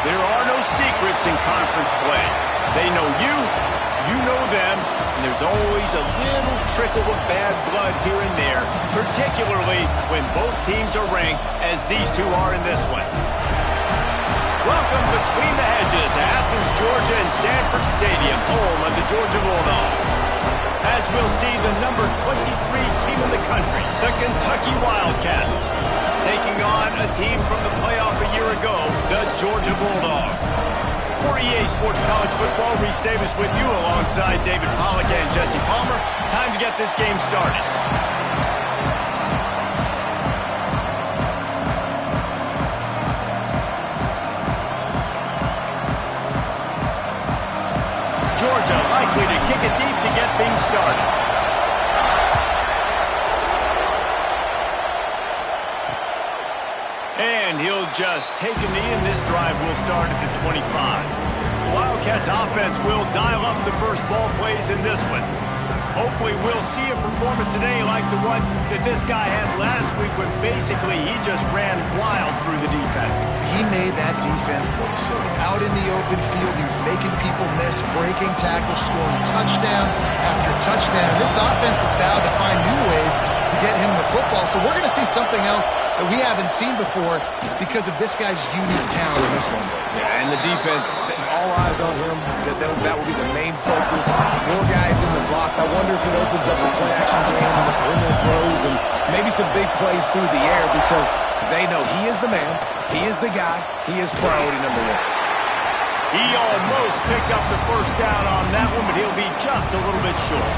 There are no secrets in conference play. They know you, you know them, and there's always a little trickle of bad blood here and there, particularly when both teams are ranked as these two are in this one. Welcome between the hedges to Athens, Georgia and Sanford Stadium, home of the Georgia Bulldogs. As we'll see the number 23 team in the country, the Kentucky Wildcats, taking on a team from the playoff a year ago, the Georgia Bulldogs. For EA Sports College Football, Reese Davis with you alongside David Pollack and Jesse Palmer. Time to get this game started. Georgia likely to kick it deep to get things started. And he'll just take a knee, and this drive will start at the 25. The Wildcats offense will dial up the first ball plays in this one. Hopefully we'll see a performance today like the one that this guy had last week when basically he just ran wild through the defense. He made that defense look silly. Out in the open field, he was making people miss, breaking tackles, scoring touchdown after touchdown. And this offense has vowed to find new ways to get him the football. So we're going to see something else that we haven't seen before because of this guy's unique talent in this one. Yeah, and the defense, all eyes on him. That will be the main focus. More guys in the blocks. I wonder if it opens up the play-action game and the perimeter throws and maybe some big plays through the air because they know he is the man, he is the guy, he is priority number one. He almost picked up the first down on that one, but he'll be just a little bit short.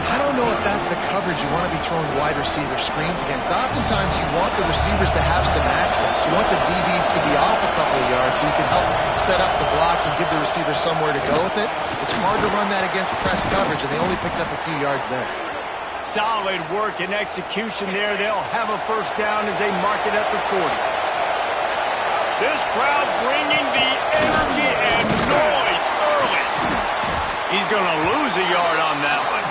I don't know if that's the coverage you want to be throwing wide receiver screens against. Oftentimes you want the receivers to have some access. You want the DBs to be off a couple of yards so you can help set up the blocks and give the receiver somewhere to go with it. It's hard to run that against press coverage, and they only picked up a few yards there. Solid work and execution there. They'll have a first down as they mark it at the 40. This crowd bringing the energy and noise early. He's going to lose a yard on that one.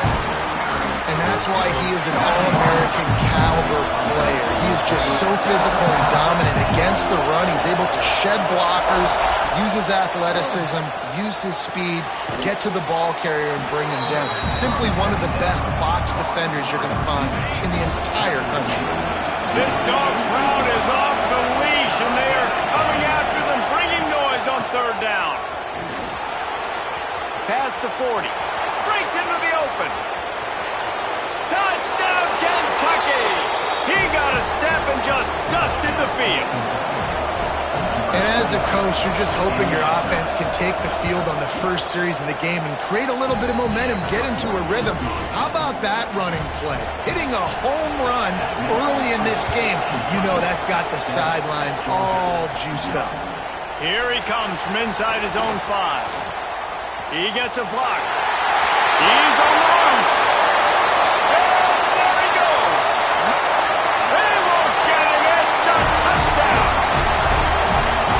And that's why he is an All-American caliber player. He is just so physical and dominant against the run. He's able to shed blockers, use his athleticism, use his speed, get to the ball carrier and bring him down. Simply one of the best box defenders you're going to find in the entire country. This dog crowd is off the leash, and they are coming after them, bringing noise on third down. Past the 40. Breaks into the open. Touchdown, Kentucky! He got a step and just dusted the field. And as a coach, you're just hoping your offense can take the field on the first series of the game and create a little bit of momentum, get into a rhythm. How about that running play? Hitting a home run early in this game. You know that's got the sidelines all juiced up. Here he comes from inside his own 5. He gets a block. He's on the loose.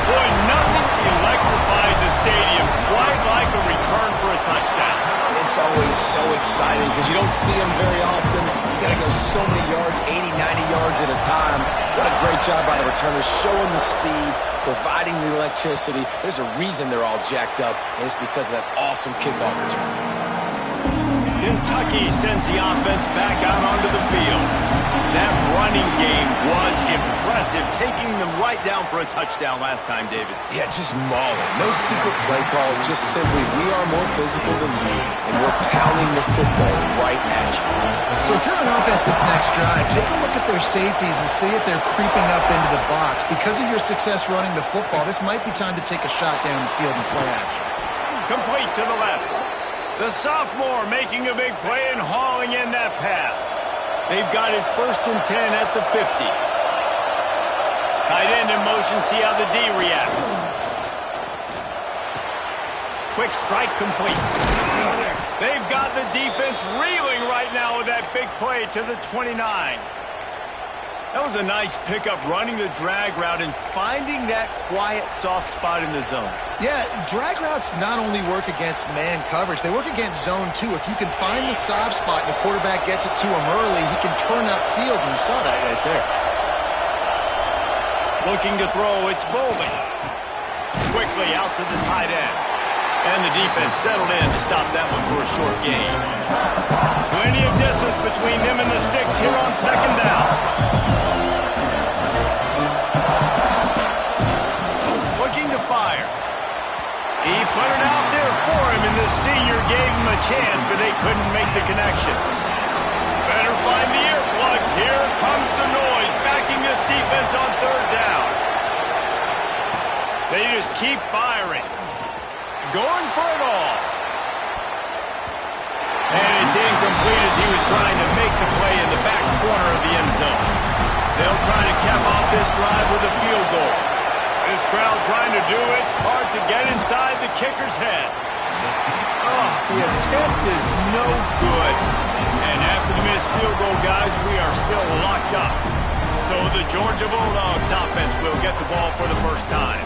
Boy, nothing electrifies a stadium quite like a return for a touchdown. It's always so exciting because you don't see them very often. You got to go so many yards, 80, 90 yards at a time. What a great job by the returners, showing the speed, providing the electricity. There's a reason they're all jacked up, and it's because of that awesome kickoff return. Kentucky sends the offense back out onto the field. That running game was impressive, taking them right down for a touchdown last time, David. Yeah, just mauling. No secret play calls, just simply we are more physical than you, and we're pounding the football right at you. So if you're on offense this next drive, take a look at their safeties and see if they're creeping up into the box. Because of your success running the football, this might be time to take a shot down the field and play action. Complete to the left. The sophomore making a big play and hauling in that pass. They've got it 1st and 10 at the 50. Tight end in motion, see how the D reacts. Quick strike complete. They've got the defense reeling right now with that big play to the 29. That was a nice pickup, running the drag route and finding that quiet, soft spot in the zone. Yeah, drag routes not only work against man coverage, they work against zone too. If you can find the soft spot and the quarterback gets it to him early, he can turn upfield, and you saw that right there. Looking to throw, it's Bowling. quickly out to the tight end. And the defense settled in to stop that one for a short gain. Plenty of distance between them and the sticks here on second down. Looking to fire. He put it out there for him, and the senior gave him a chance, but they couldn't make the connection. Better find the earplugs. Here comes the noise, backing this defense on third down. They just keep firing. Going for it all. And it's incomplete as he was trying to make the play in the back corner of the end zone. They'll try to cap off this drive with a field goal. This crowd trying to do its part to get inside the kicker's head. Oh, the attempt is no good. And after the missed field goal, guys, we are still locked up. So the Georgia Bulldogs offense will get the ball for the first time.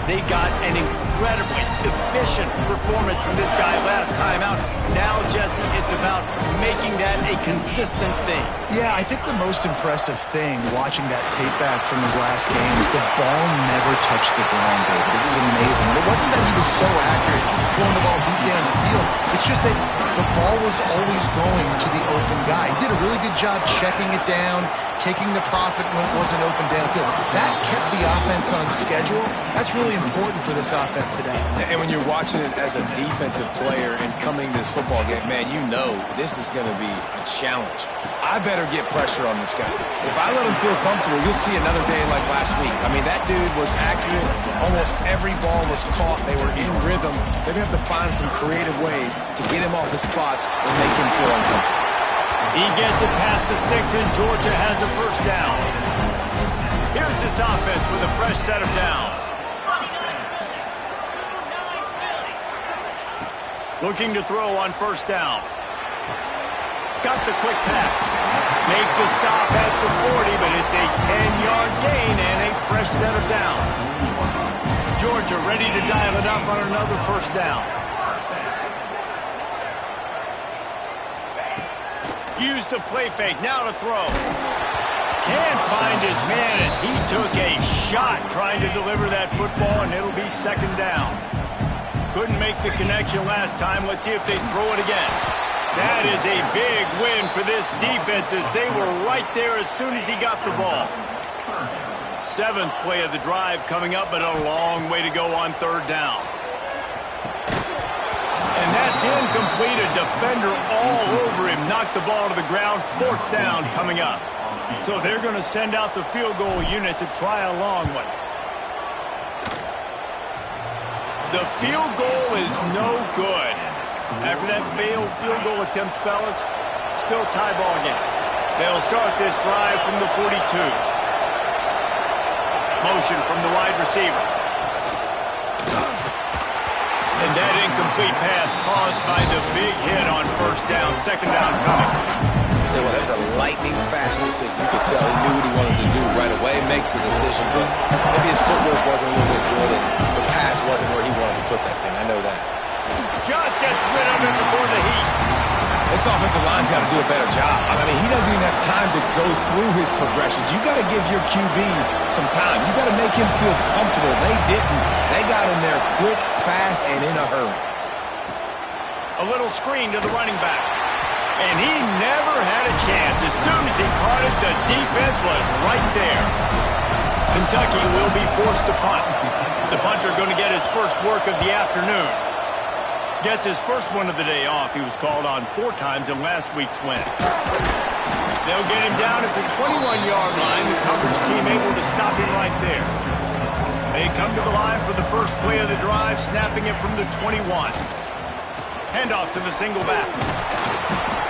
They got an incredibly efficient performance from this guy last time out. Now, Jesse, it's about making that a consistent thing. Yeah, I think the most impressive thing watching that tape back from his last game is the ball never touched the ground, David. It was amazing. And it wasn't that he was so accurate throwing the ball deep down the field. It's just that the ball was always going to the open guy. He did a really good job checking it down, taking the profit when it wasn't open downfield. That kept the offense on schedule. That's really important for this offense today. And when you're watching it as a defensive player and coming this football game, man, you know this is going to be a challenge. I better get pressure on this guy. If I let him feel comfortable, you'll see another day like last week. I mean, that dude was accurate. Almost every ball was caught. They were in rhythm. They're going to have to find some creative ways to get him off his spots and make him feel uncomfortable. He gets it past the sticks, and Georgia has a first down. Here's this offense with a fresh set of downs. Looking to throw on first down. Got the quick pass. Make the stop at the 40, but it's a 10-yard gain and a fresh set of downs. Georgia ready to dial it up on another first down. Use the play fake, now to throw. Can't find his man as he took a shot trying to deliver that football, and it'll be second down. Couldn't make the connection last time. Let's see if they throw it again. That is a big win for this defense as they were right there as soon as he got the ball. Seventh play of the drive coming up, but a long way to go on third down. And that's incomplete. A defender all over him. Knocked the ball to the ground. Fourth down coming up. So they're going to send out the field goal unit to try a long one. The field goal is no good. After that failed field goal attempt, fellas, still tie ball game. They'll start this drive from the 42. Motion from the wide receiver. And that incomplete pass caused by the big hit on first down. Second down coming. Tell you what, that's a lightning fast decision. You could tell he knew what he wanted to do right away. Makes the decision, but maybe his footwork wasn't a little bit good, and the pass wasn't where he wanted to put that thing. I know that. Just gets rid of it before the heat. This offensive line's got to do a better job. I mean, he doesn't even have time to go through his progressions. You got to give your QB some time. You got to make him feel comfortable. They didn't. They got in there quick, fast, and in a hurry. A little screen to the running back. And he never had a chance. As soon as he caught it, the defense was right there. Kentucky will be forced to punt. The punter going to get his first work of the afternoon. Gets his first one of the day off. He was called on 4 times in last week's win. They'll get him down at the 21-yard line. The coverage team able to stop him right there. They come to the line for the first play of the drive, snapping it from the 21. Handoff to the single back.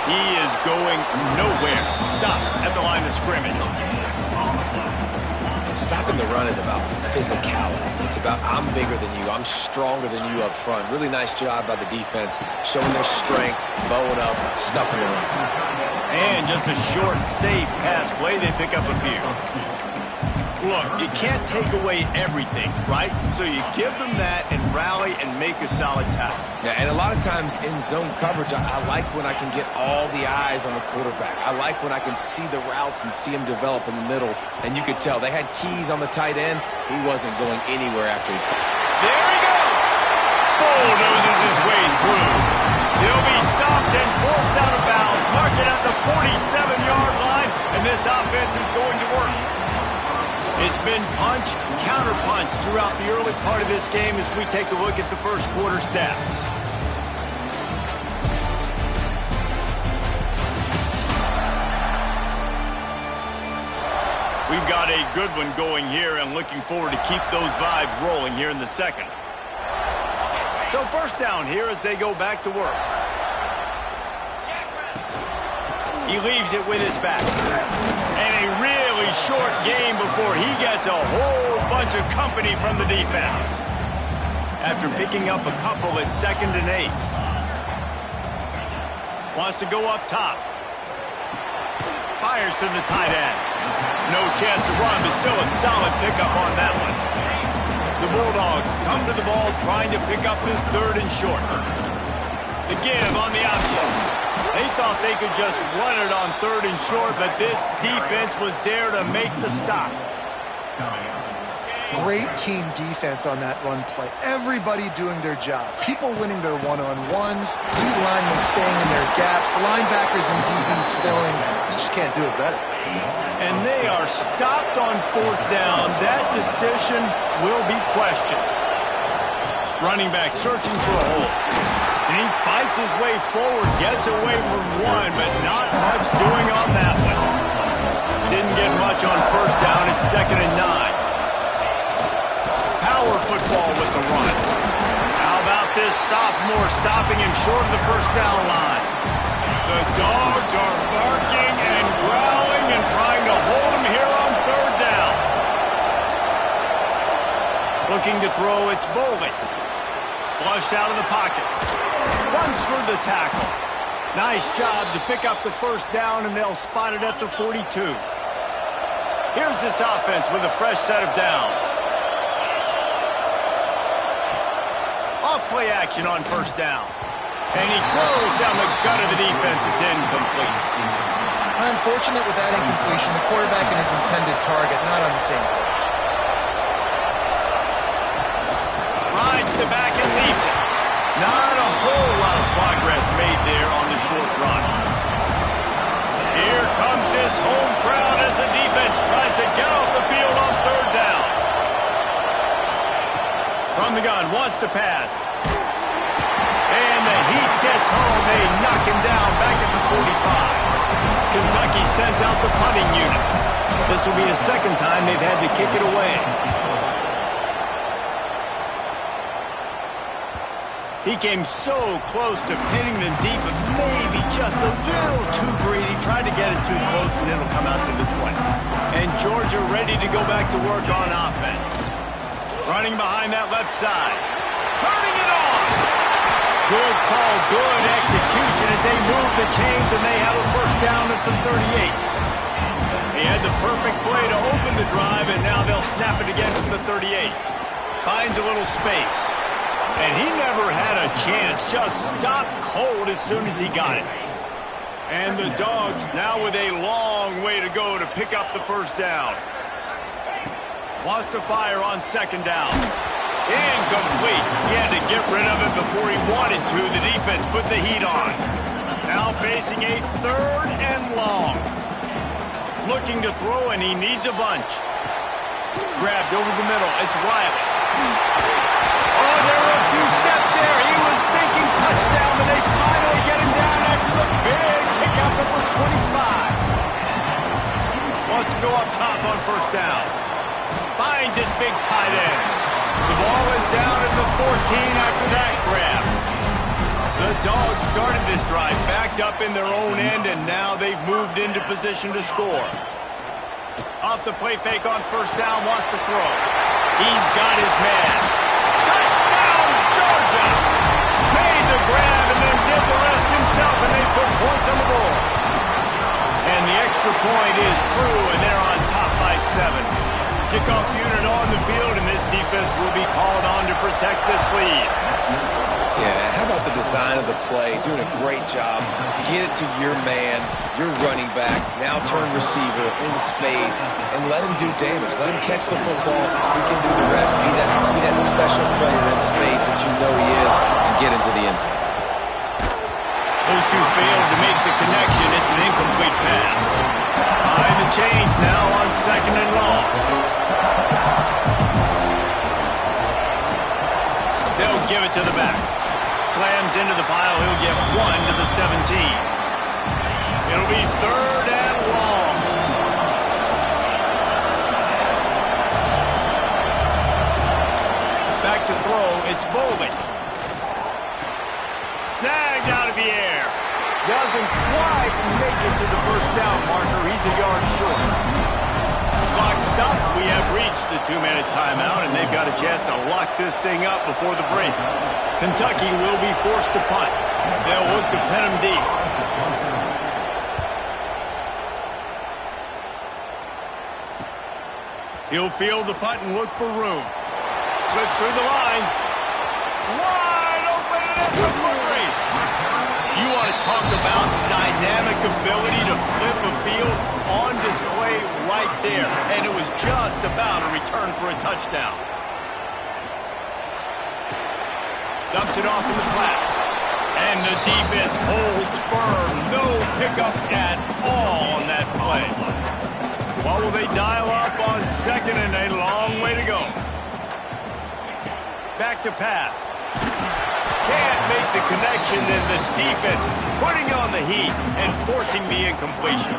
He is going nowhere. Stop at the line of scrimmage. Stopping the run is about physicality. It's about I'm bigger than you. I'm stronger than you up front. Really nice job by the defense, showing their strength, bowing up, stuffing the run. And just a short, safe pass play. They pick up a few. Look, you can't take away everything, right? So you give them that and rally and make a solid tackle. Yeah, and a lot of times in zone coverage, I like when I can get all the eyes on the quarterback. I like when I can see the routes and see him develop in the middle. And you could tell they had keys on the tight end. He wasn't going anywhere after he. There he goes. bulldozes his way through. He'll be stopped and forced out of bounds, marking at the 47-yard line, and this offense is going to work. It's been punch, counter-punch throughout the early part of this game as we take a look at the first quarter stats. We've got a good one going here and looking forward to keep those vibes rolling here in the second. So first down here as they go back to work. He leaves it with his back. And a really short game before he gets a whole bunch of company from the defense. After picking up a couple at 2nd and 8. Wants to go up top. Fires to the tight end. No chance to run, but still a solid pickup on that one. The Bulldogs come to the ball trying to pick up this 3rd and short. The give on the option. They thought they could just run it on 3rd and short, but this defense was there to make the stop. Great team defense on that run play. Everybody doing their job. People winning their one-on-ones, D-linemen staying in their gaps, linebackers and DBs filling. You just can't do it better. And they are stopped on 4th down. That decision will be questioned. Running back searching for a hole. And he fights his way forward, gets away from one, but not much doing on that one. Didn't get much on 1st down. It's 2nd and 9. Power football with the run. How about this sophomore stopping him short of the 1st down line? The Dogs are barking and growling and trying to hold him here on 3rd down. Looking to throw, it's Boley. Flushed out of the pocket. Runs through the tackle. Nice job to pick up the 1st down, and they'll spot it at the 42. Here's this offense with a fresh set of downs. Off-play action on 1st down. And he throws down the gut of the defense. It's incomplete. Unfortunate with that incompletion. The quarterback and his intended target not on the same page. Rides the back and leaves it. Not a whole lot of progress made there on the short run. Here comes this home crowd as the defense tries to get off the field on 3rd down. From the gun, wants to pass. And the heat gets home. They knock him down back at the 45. Kentucky sends out the punting unit. This will be the 2nd time they've had to kick it away. He came so close to pinning them deep, but maybe just a little too greedy. Tried to get it too close, and it'll come out to the 20. And Georgia ready to go back to work on offense. Running behind that left side. Turning it on. Good call, good execution as they move the chains, and they have a 1st down at the 38. He had the perfect play to open the drive, and now they'll snap it again at the 38. Finds a little space. And he never had a chance, just stopped cold as soon as he got it. And the Dogs now with a long way to go to pick up the 1st down. Wants to fire on 2nd down. Incomplete. He had to get rid of it before he wanted to. The defense put the heat on. Now facing a 3rd and long. Looking to throw, and he needs a bunch. Grabbed over the middle. It's Riley. Oh, there were a few steps there. He was thinking touchdown, but they finally get him down after the big pickup at the 25. Wants to go up top on 1st down. Finds his big tight end. The ball is down at the 14 after that grab. The Dogs started this drive backed up in their own end, and now they've moved into position to score. Off the play fake on 1st down, wants to throw. He's got his man. Touchdown, Georgia! Made the grab and then did the rest himself, and they put points on the board. And the extra point is true, and they're on top by 7. Kickoff unit on the field, and this defense will be called on to protect this lead. Yeah, how about the design of the play? Doing a great job. Get it to your man, your running back, now turn receiver in space, and let him do damage. Let him catch the football. He can do the rest. Be that special player in space that you know he is. get into the end zone. Those two failed to make the connection. It's an incomplete pass. Behind the chains now on 2nd and long. They'll give it to the back. Slams into the pile. He'll get 1 to the 17. It'll be 3rd and long. Back to throw. It's Bowling. Snagged out of the air. Doesn't quite make it to the first down marker. He's a yard short. Clock stopped. We have reached the 2-minute timeout, and they've got a chance to lock this thing up before the break. Kentucky will be forced to punt. They'll look to pen him deep. He'll field the punt and look for room. Slips through the line. Wide open and it's a foot race. You want to talk about dynamic ability to flip a field on display right there. And it was just about a return for a touchdown. Dumps it off in the flats. And the defense holds firm. No pickup at all on that play. What will they dial up on 2nd and a long way to go? Back to pass. Can't make the connection, and the defense putting on the heat and forcing the incompletion.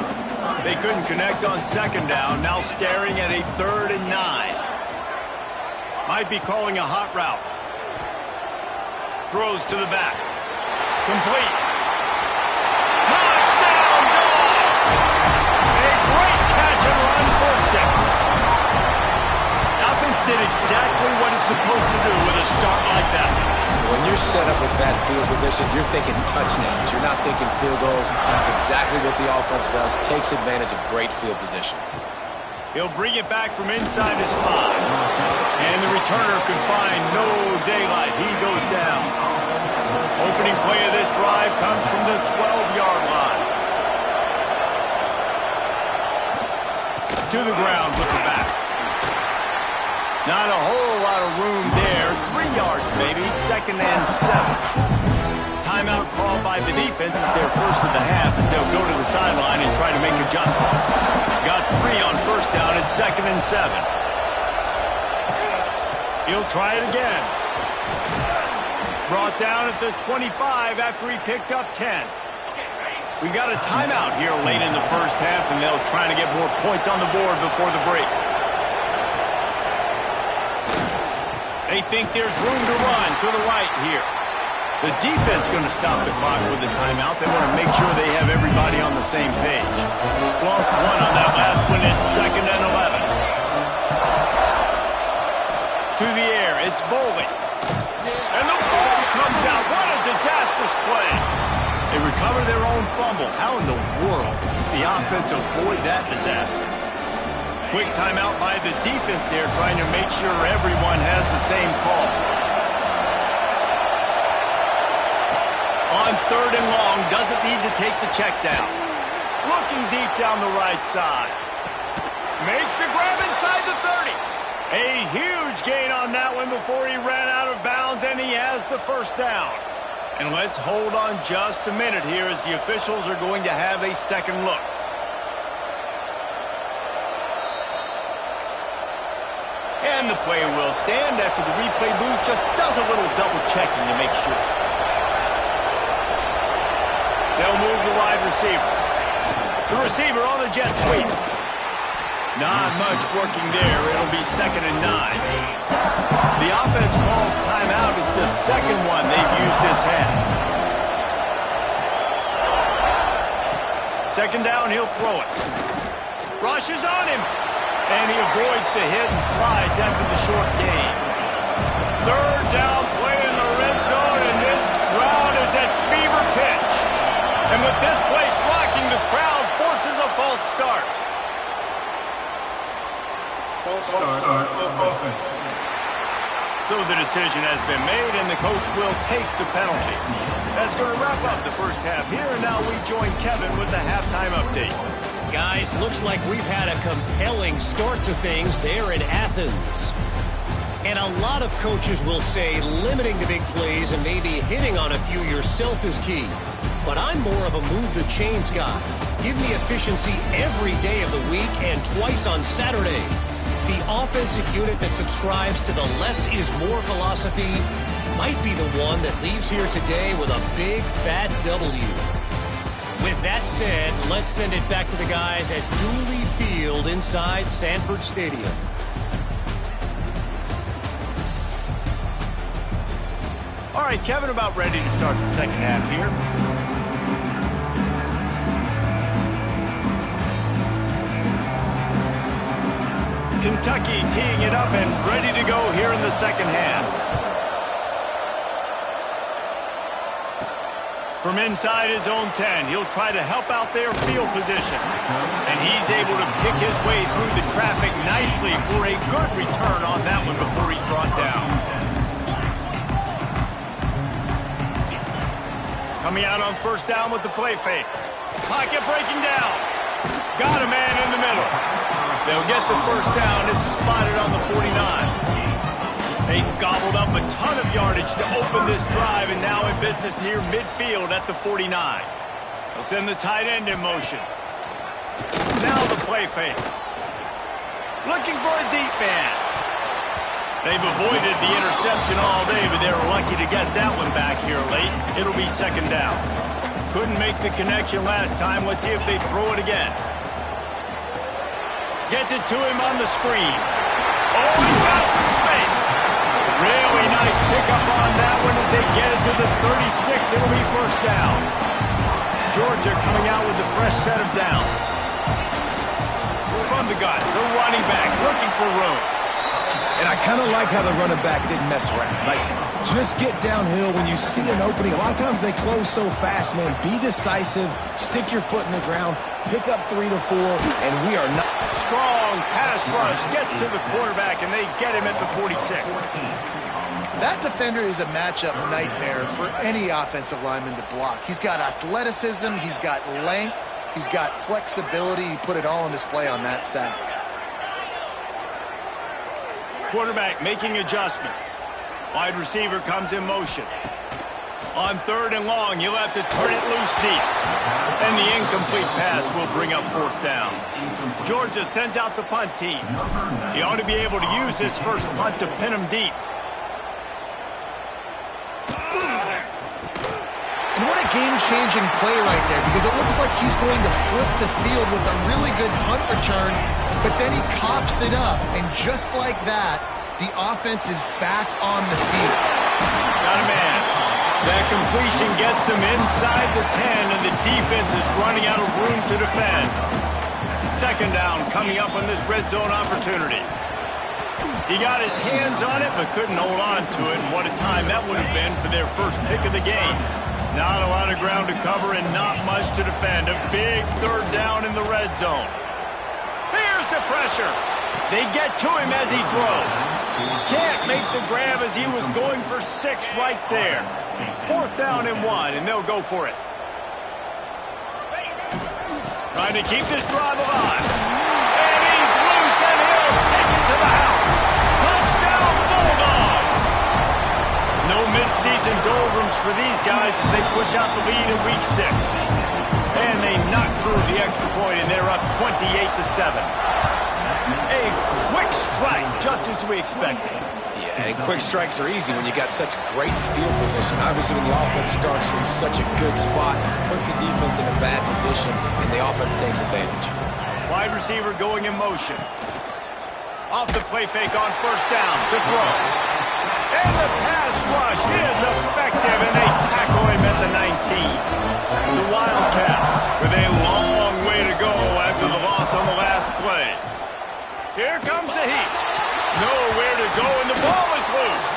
They couldn't connect on 2nd down, now staring at a 3rd and 9. Might be calling a hot route. Throws to the back. Complete. Touchdown, Dogs! A great catch and run for 6. Offense did exactly what it's supposed to do with a start like that. When you're set up with that field position, you're thinking touchdowns. You're not thinking field goals. That's exactly what the offense does. Takes advantage of great field position. He'll bring it back from inside his 5. And the returner could find no daylight. He goes down. Opening play of this drive comes from the 12-yard line. To the ground with the back. Not a whole lot of room there. 3 yards maybe. 2nd and 7. Timeout called by the defense. It's their first of the half as they'll go to the sideline and try to make adjustments. Got 3 on 1st down at 2nd and 7. He'll try it again. Brought down at the 25 after he picked up 10. We got a timeout here late in the first half, and they'll try to get more points on the board before the break. They think there's room to run to the right here. The defense going to stop the clock with a timeout. They want to make sure they have everybody on the same page. Lost 1 on that last one. It's 2nd and 11. To the air. It's Bowling. And the ball comes out. What a disastrous play. They recover their own fumble. How in the world did the offense avoid that disaster? Quick timeout by the defense there, trying to make sure everyone has the same call. On 3rd and long, doesn't need to take the check down. Looking deep down the right side. Makes the grab inside the 30. A huge gain on that one before he ran out of bounds, and he has the 1st down. And let's hold on just a minute here as the officials are going to have a second look. And the play will stand after the replay booth just does a little double checking to make sure. They'll move the wide receiver. The receiver on the jet sweep. Not much working there. It'll be 2nd and 9. The offense calls timeout. It's the 2nd one they've used this half. 2nd down, he'll throw it. Rushes on him. And he avoids the hit and slides after the short gain. 3rd down play in the red zone, and this crowd is at fever pitch. And with this place rocking, the crowd forces a false start. So the decision has been made, and the coach will take the penalty. That's going to wrap up the first half here, and now we join Kevin with the halftime update. Guys, looks like we've had a compelling start to things there in Athens. And a lot of coaches will say limiting the big plays and maybe hitting on a few yourself is key. But I'm more of a move the chains guy. Give me efficiency every day of the week and twice on Saturday. The offensive unit that subscribes to the less is more philosophy might be the one that leaves here today with a big fat W. With that said, let's send it back to the guys at Dooley Field inside Sanford Stadium. All right, Kevin, about ready to start the second half here. Kentucky teeing it up and ready to go here in the second half. From inside his own 10, he'll try to help out their field position. And he's able to pick his way through the traffic nicely for a good return on that one before he's brought down. Coming out on first down with the play fake. Pocket breaking down. Got a man in the middle. They'll get the first down. It's spotted on the 49. They gobbled up a ton of yardage to open this drive, and now in business near midfield at the 49. They'll send the tight end in motion. Now the play fake. Looking for a deep man. They've avoided the interception all day, but they were lucky to get that one back here late. It'll be second down. Couldn't make the connection last time. Let's see if they throw it again. Gets it to him on the screen. Oh, he's got some space. Really nice pickup on that one as they get it to the 36. It'll be first down. Georgia coming out with a fresh set of downs. From the gun, the running back looking for room. And I kind of like how the running back didn't mess around. Like, just get downhill when you see an opening. A lot of times they close so fast, man. Be decisive. Stick your foot in the ground. Pick up 3 to 4, and we are not. Strong pass rush gets to the quarterback, and they get him at the 46. That defender is a matchup nightmare for any offensive lineman to block. He's got athleticism. He's got length. He's got flexibility. He put it all on display on that sack. Quarterback making adjustments. Wide receiver comes in motion. On third and long, he'll have to turn it loose deep. And the incomplete pass will bring up fourth down. Georgia sends out the punt team. He ought to be able to use this first punt to pin him deep. And what a game-changing play right there, because it looks like he's going to flip the field with a really good punt return, but then he coughs it up, and just like that, the offense is back on the field. Got a man. That completion gets them inside the 10, and the defense is running out of room to defend. Second down coming up on this red zone opportunity. He got his hands on it, but couldn't hold on to it, and what a time that would have been for their first pick of the game. Not a lot of ground to cover and not much to defend. A big third down in the red zone. Here's the pressure. They get to him as he throws. Can't make the grab as he was going for 6 right there. Fourth down and 1, and they'll go for it. Trying to keep this drive alive. And he's loose, and he'll take it to the house. Touchdown, Bulldogs! No midseason doldrums for these guys as they push out the lead in week 6. And they knock through the extra point, and they're up 28-7. A quick strike, just as we expected. Yeah, and quick strikes are easy when you got such great field position. Obviously, when the offense starts in such a good spot, puts the defense in a bad position, and the offense takes advantage. Wide receiver going in motion. Off the play fake on first down to throw. And the pass rush is effective, and they tackle him at the 19. The Wildcats with a long way to go after the loss on the last play. Here comes the heat. Nowhere to go, and the ball is loose.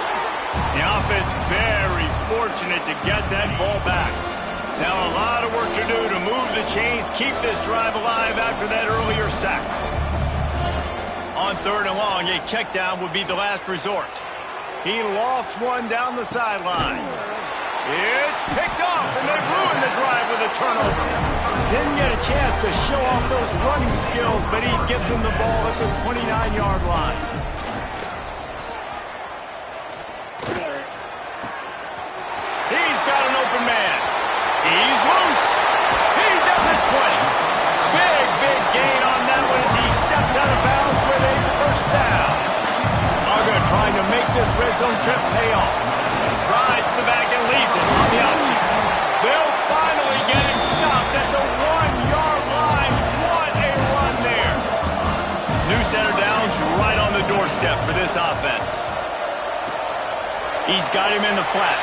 The offense very fortunate to get that ball back. Now a lot of work to do to move the chains, keep this drive alive after that earlier sack. On third and long, a check down would be the last resort. He lofts one down the sideline. It's picked off, and they ruin the drive with a turnover. Didn't get a chance to show off those running skills, but he gives them the ball at the 29-yard line. this red zone trip pay off. Rides the back and leaves it on the option. They'll finally get him stopped at the 1-yard line. What a run there. New center down's right on the doorstep for this offense. He's got him in the flat.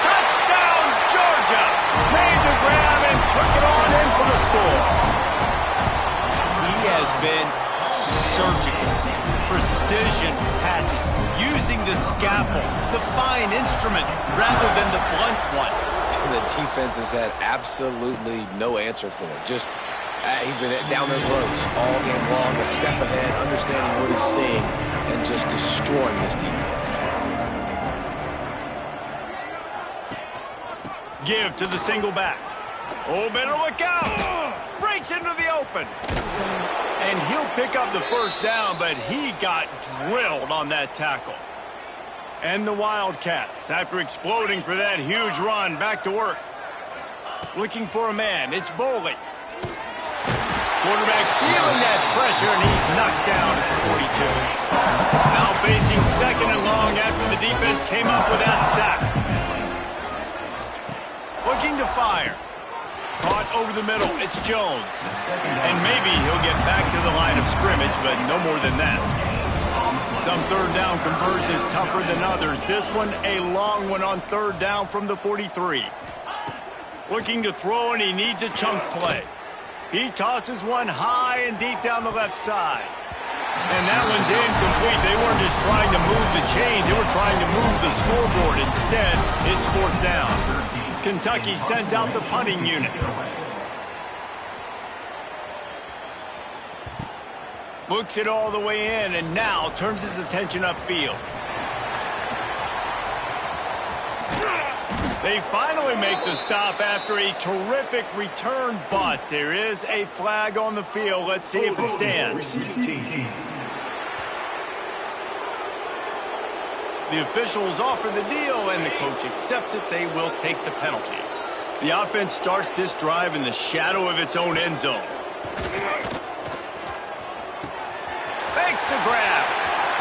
Touchdown, Georgia! Made the grab and took it on in for the score. He has been surgical. Precision passes, using the scalpel, the fine instrument, rather than the blunt one. And the defense has had absolutely no answer for it. Just, he's been down their throats all game long, a step ahead, understanding what he's seeing, and just destroying this defense. Give to the single back. Oh, better look out. Breaks into the open. And he'll pick up the first down, but he got drilled on that tackle. And the Wildcats, after exploding for that huge run, back to work. Looking for a man. It's Boley. Quarterback feeling that pressure, and he's knocked down at the 42. Now facing second and long after the defense came up with that sack. Looking to fire. Caught over the middle. It's Jones. And maybe he'll get back to the line of scrimmage, but no more than that. Some third down conversions tougher than others. This one, a long one on third down from the 43. Looking to throw, and he needs a chunk play. He tosses one high and deep down the left side. And that one's incomplete. They weren't just trying to move the chains. They were trying to move the scoreboard. Instead, it's fourth down. Kentucky sends out the punting unit. Looks it all the way in, and now turns his attention upfield. They finally make the stop after a terrific return, but there is a flag on the field. Let's see if it stands. The officials offer the deal, and the coach accepts it. They will take the penalty. The offense starts this drive in the shadow of its own end zone. Makes the grab.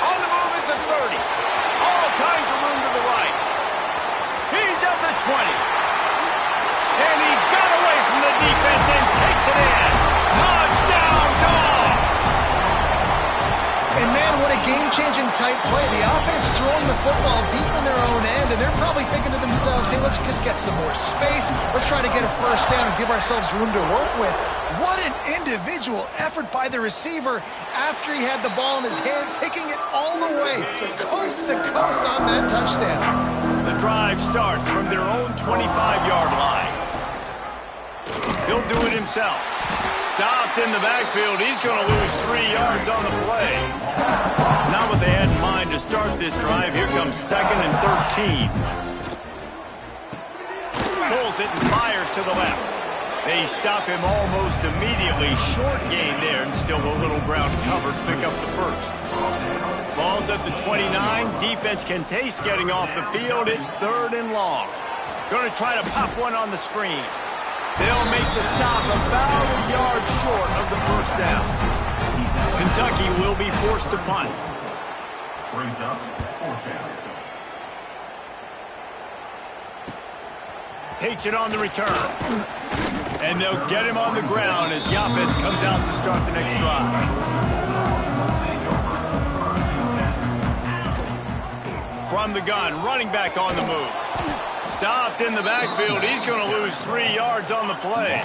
On the move at the 30. All kinds of room to the right. He's at the 20. And he got away from the defense and takes it in. Touchdown, Dogs! And man, what a game-changing type play. The offense throwing the football deep in their own end, and they're probably thinking to themselves, hey, let's just get some more space. Let's try to get a first down and give ourselves room to work with. What an individual effort by the receiver after he had the ball in his hand, taking it all the way, coast to coast on that touchdown. The drive starts from their own 25-yard line. He'll do it himself. Stopped in the backfield. He's going to lose 3 yards on the play. Not what they had in mind to start this drive. Here comes second and 13. Pulls it and fires to the left. They stop him almost immediately. Short gain there, and still a little ground covered. Pick up the first. Ball's at the 29. Defense can taste getting off the field. It's third and long. Going to try to pop one on the screen. They'll make the stop about a yard short of the first down. Kentucky will be forced to punt. Brings up fourth down. Takes it on the return. And they'll get him on the ground as the offense comes out to start the next drive. From the gun, running back on the move. Stopped in the backfield. He's going to lose 3 yards on the play.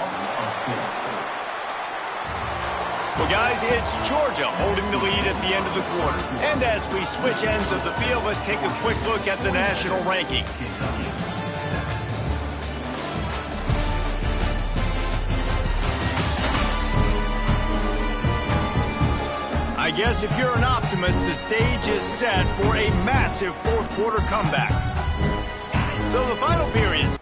Well, guys, it's Georgia holding the lead at the end of the quarter. And as we switch ends of the field, let's take a quick look at the national rankings. I guess if you're an optimist, the stage is set for a massive fourth quarter comeback. So the final periods.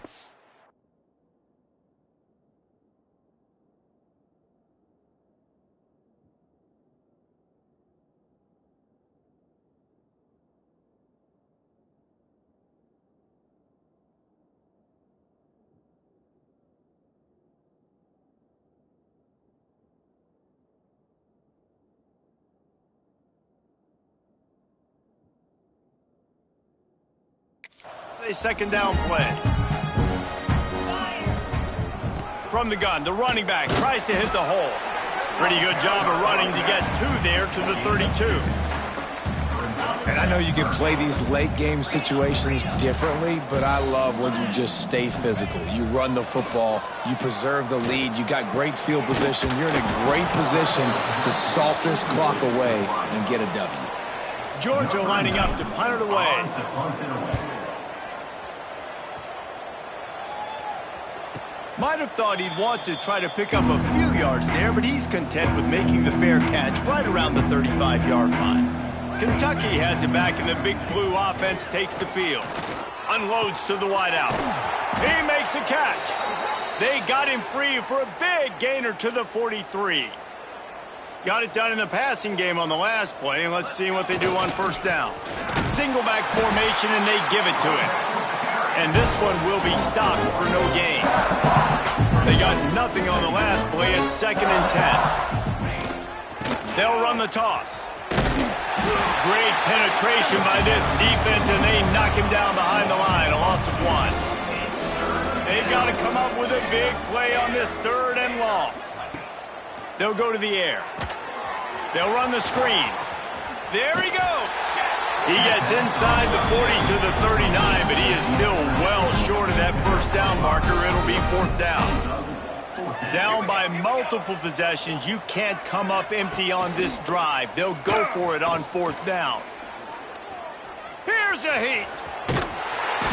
Nice second down play. From the gun, the running back tries to hit the hole. Pretty good job of running to get 2 there to the 32. And I know you can play these late game situations differently, but I love when you just stay physical. You run the football, you preserve the lead, you got great field position, you're in a great position to salt this clock away and get a W. Georgia lining up to punt it away. Might have thought he'd want to try to pick up a few yards there, but he's content with making the fair catch right around the 35-yard line. Kentucky has it back, and the Big Blue offense takes the field. Unloads to the wideout. He makes a catch. They got him free for a big gainer to the 43. Got it done in the passing game on the last play, and let's see what they do on first down. Single back formation, and they give it to him. And this one will be stopped for no gain. They got nothing on the last play. It's 2nd and 10. They'll run the toss. Great penetration by this defense, and they knock him down behind the line. A loss of 1. They've got to come up with a big play on this 3rd and long. They'll go to the air. They'll run the screen. There he goes. He gets inside the 40 to the 39, but he is still well short of that first down marker. It'll be 4th down. Down by multiple possessions. You can't come up empty on this drive. They'll go for it on 4th down. Here's a heat.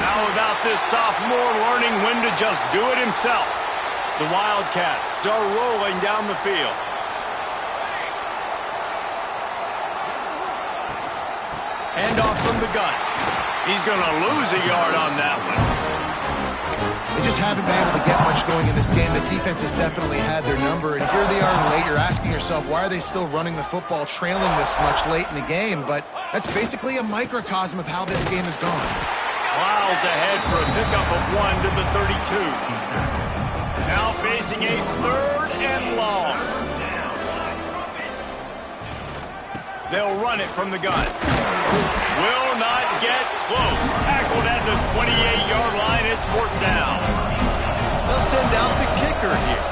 How about this sophomore learning when to just do it himself? The Wildcats are rolling down the field. Handoff from the gun. He's going to lose a yard on that one. They just haven't been able to get much going in this game. The defense has definitely had their number, and here they are late. You're asking yourself, why are they still running the football, trailing this much late in the game? But that's basically a microcosm of how this game has gone. Plows ahead for a pickup of 1 to the 32. Now facing a 3rd and long. They'll run it from the gun. Will not get close. Tackled at the 28-yard line. It's 4th down. They'll send out the kicker here.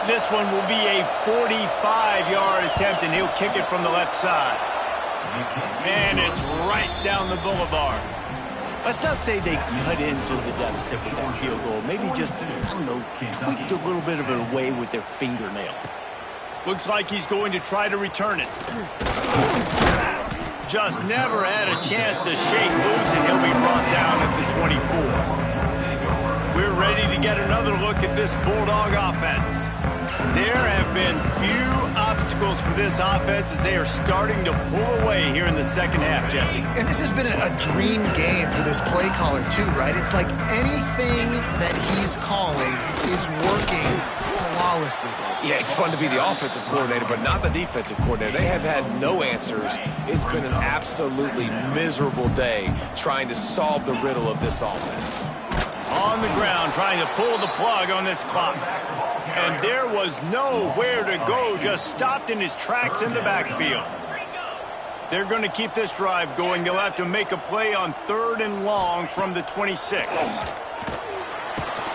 This one will be a 45-yard attempt, and he'll kick it from the left side. And it's right down the boulevard. Let's not say they cut into the deficit with that field goal. Maybe just, I don't know, tweaked a little bit of it away with their fingernail. Looks like he's going to try to return it. Just never had a chance to shake loose, and he'll be brought down at the 24. We're ready to get another look at this Bulldog offense. There have been few obstacles for this offense as they are starting to pull away here in the second half, Jesse. And this has been a dream game for this play caller, too, right? It's like anything that he's calling is working flawlessly. Yeah, it's fun to be the offensive coordinator, but not the defensive coordinator. They have had no answers. It's been an absolutely miserable day trying to solve the riddle of this offense. On the ground, trying to pull the plug on this clock. And there was nowhere to go, just stopped in his tracks in the backfield. They're going to keep this drive going. They'll have to make a play on 3rd and long from the 26.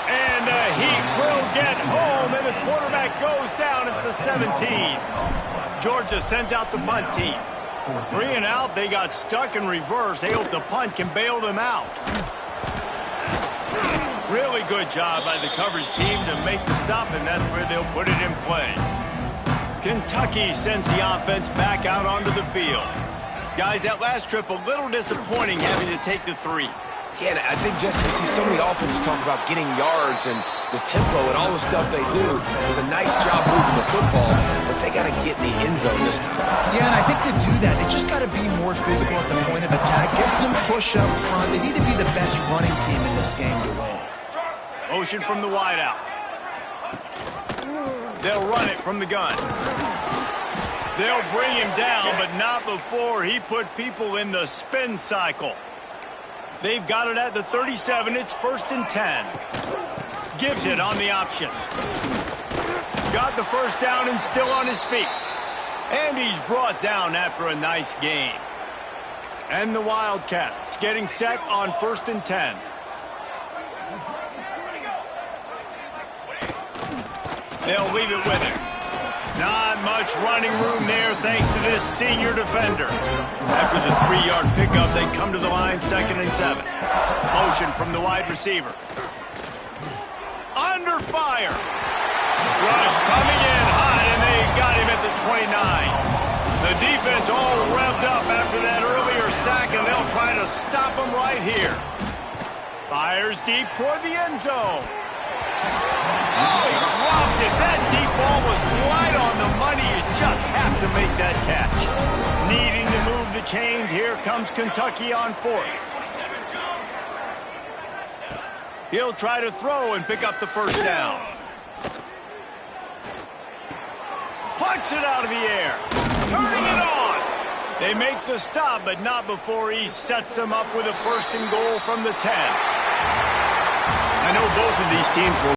And the Heat will get home, and the quarterback goes down at the 17. Georgia sends out the punt team. 3 and out, they got stuck in reverse. They hope the punt can bail them out. Really good job by the coverage team to make the stop, and that's where they'll put it in play. Kentucky sends the offense back out onto the field. Guys, that last trip, a little disappointing having to take the 3. Yeah, I think, Jesse, you see so many offenses talk about getting yards and the tempo and all the stuff they do. It was a nice job moving the football, but they got to get in the end zone this time. Yeah, and I think to do that, they just got to be more physical at the point of attack, get some push up front. They need to be the best running team in this game to win. Motion from the wideout. They'll run it from the gun. They'll bring him down, but not before he put people in the spin cycle. They've got it at the 37. It's 1st and 10. Gives it on the option. Got the first down and still on his feet. And he's brought down after a nice gain. And the Wildcats getting set on 1st and 10. They'll leave it with him. Not much running room there thanks to this senior defender. After the 3-yard pickup, they come to the line 2nd and 7. Motion from the wide receiver. Under fire. Rush coming in hot, and they got him at the 29. The defense all revved up after that earlier sack, and they'll try to stop him right here. Fires deep toward the end zone. Oh, he dropped it. That deep ball was right on the money. You just have to make that catch. Needing to move the chains, here comes Kentucky on 4th. He'll try to throw and pick up the first down. Plucks it out of the air. Turning it on. They make the stop, but not before he sets them up with a 1st and goal from the 10. I know both of these teams will